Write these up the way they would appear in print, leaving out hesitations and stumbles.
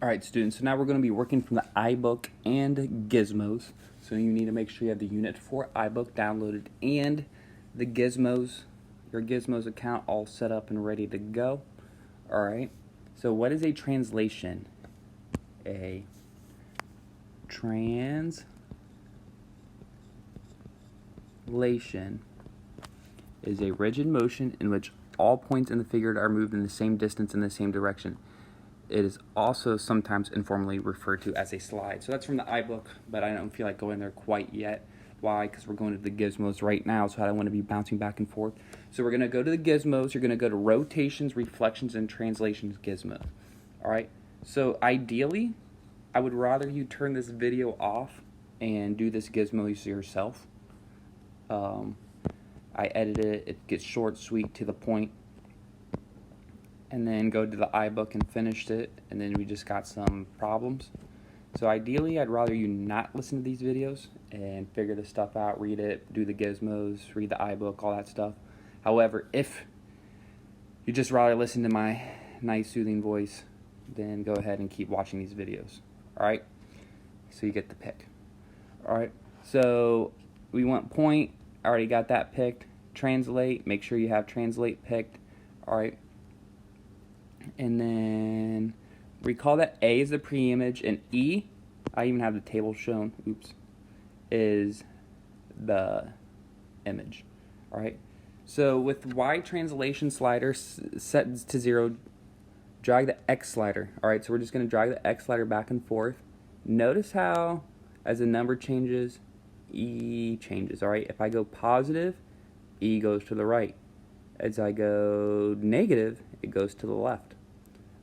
Alright students, so now we're going to be working from the iBook and Gizmos. So you need to make sure you have the Unit 4 iBook downloaded and the Gizmos, your Gizmos account all set up and ready to go. Alright, so what is a translation? A translation is a rigid motion in which all points in the figure are moved in the same distance in the same direction. It is also sometimes informally referred to as a slide. So that's from the iBook, but I don't feel like going there quite yet. Why? Because we're going to the Gizmos right now, so I don't want to be bouncing back and forth. So we're going to go to the Gizmos. You're going to go to Rotations, Reflections, and Translations Gizmo. Alright, so ideally, I would rather you turn this video off and do this Gizmo yourself. I edited it. It gets short, sweet, to the point. And then go to the iBook and finished it, and then we just got some problems. So ideally, I'd rather you not listen to these videos and figure this stuff out, read it, do the Gizmos, read the iBook, all that stuff. However, if you just rather listen to my nice soothing voice, then go ahead and keep watching these videos. Alright? So you get the pick. Alright, so we want point, I already got that picked. Translate, make sure you have translate picked. Alright. And then recall that A is the preimage and E, I even have the table shown, oops, is the image. Alright, so with Y translation slider set to 0, drag the X slider. Alright, so we're just going to drag the X slider back and forth. Notice how as the number changes, E changes. Alright, if I go positive, E goes to the right. As I go negative, it goes to the left.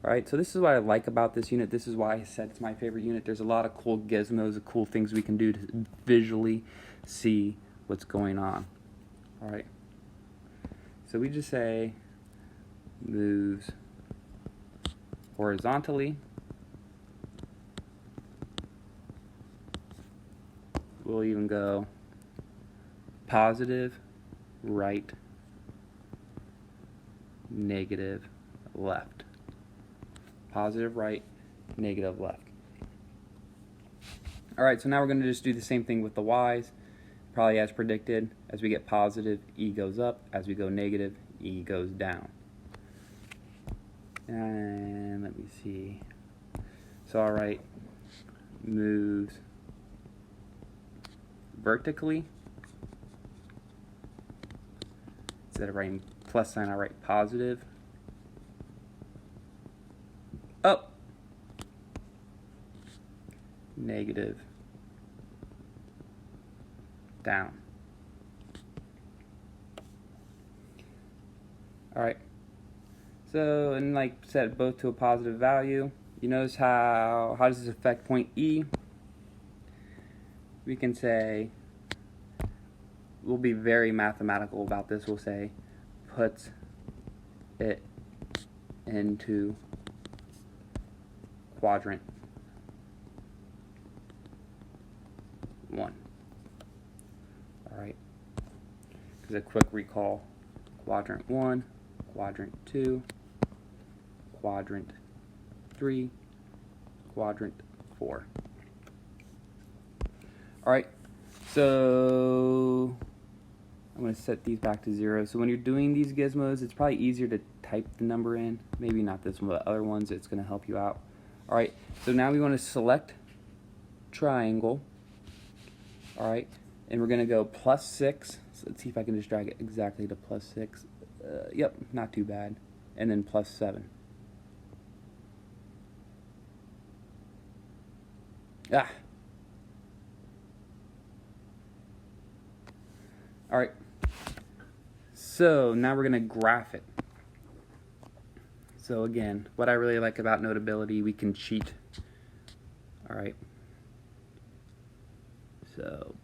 Alright, so this is what I like about this unit. This is why I said it's my favorite unit. There's a lot of cool gizmos, cool things we can do to visually see what's going on. Alright, so we just say moves horizontally. We'll even go positive, right, negative, left. Positive right, negative left. Alright, so now we're going to just do the same thing with the Y's. Probably as predicted, as we get positive, E goes up. As we go negative, E goes down. And let me see. So alright, moves vertically. Instead of writing plus sign, I write positive. Up, negative, down. Alright, so, and like set both to a positive value. You notice how does this affect point E? We can say, we'll be very mathematical about this. We'll say, puts it into quadrant 1. Alright, because a quick recall, quadrant 1, quadrant 2, quadrant 3, quadrant 4. Alright, so I'm going to set these back to 0. So when you're doing these gizmos, it's probably easier to type the number in. Maybe not this one, but other ones, it's going to help you out. Alright, so now we want to select triangle. Alright, and we're going to go plus 6. So let's see if I can just drag it exactly to plus 6. Yep, not too bad. And then plus 7. Ah! Alright, so now we're going to graph it. So again, what I really like about Notability, we can cheat. Alright. So,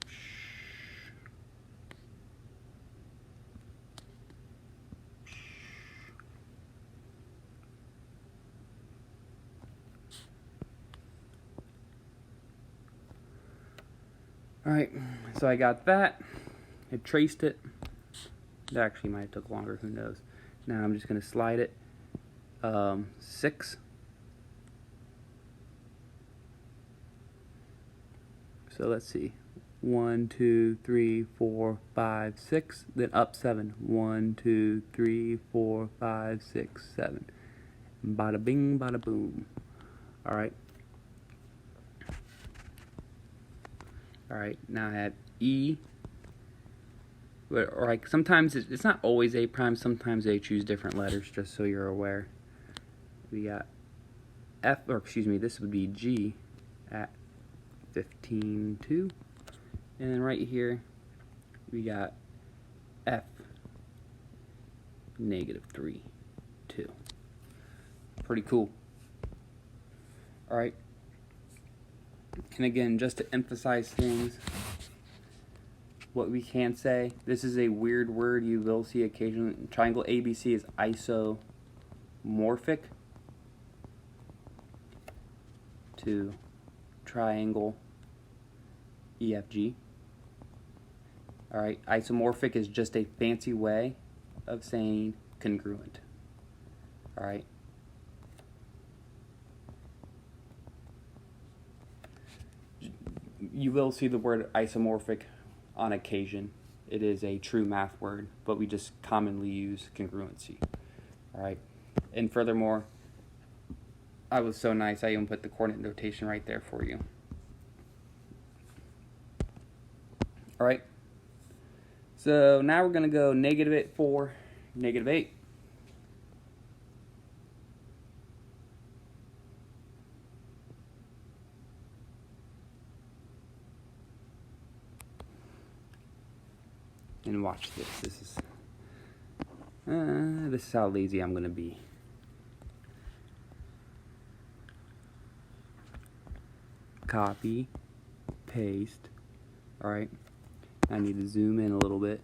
alright, so I got that. I traced it. It actually might have took longer, who knows. Now I'm just going to slide it. 6, So let's see. 1, 2, 3, 4, 5, 6. Then up 7. 1, 2, 3, 4, 5, 6, 7. Bada bing, bada boom. Alright. Alright, now I have E. Or like sometimes it's not always A prime, sometimes they choose different letters, just so you're aware. We got F, or excuse me, this would be G at 15, 2. And then right here, we got F, -3, 2. Pretty cool. Alright. And again, just to emphasize things, what we can say, this is a weird word you will see occasionally. Triangle ABC is isomorphic to triangle EFG. Alright, isomorphic is just a fancy way of saying congruent. Alright. You will see the word isomorphic on occasion. It is a true math word, but we just commonly use congruency. Alright. And furthermore, I was so nice, I even put the coordinate notation right there for you. Alright. So now we're going to go -8 for -8. And watch this. This is how lazy I'm going to be. Copy, paste. Alright. I need to zoom in a little bit.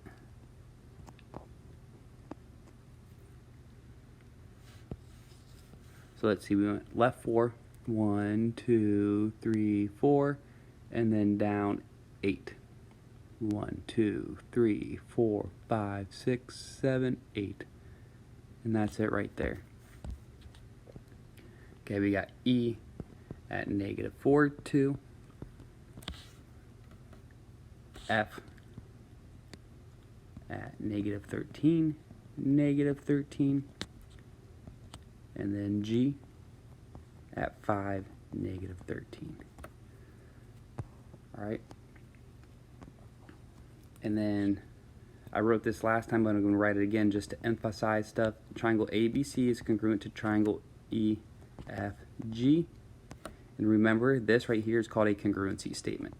So let's see, we went left 4, 1, 2, 3, 4, and then down 8. 1, 2, 3, 4, 5, 6, 7, 8. And that's it right there. Okay, we got E at -4, 2. F at -13, -13. And then G at 5, -13. Alright. And then I wrote this last time, but I'm going to write it again just to emphasize stuff. Triangle ABC is congruent to triangle EFG. And remember, this right here is called a congruency statement.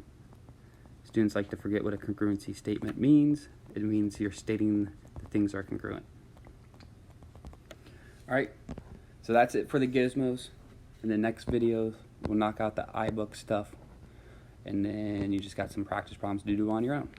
Students like to forget what a congruency statement means. It means you're stating that things are congruent. Alright, so that's it for the gizmos. In the next video, we'll knock out the iBook stuff. And then you just got some practice problems to do on your own.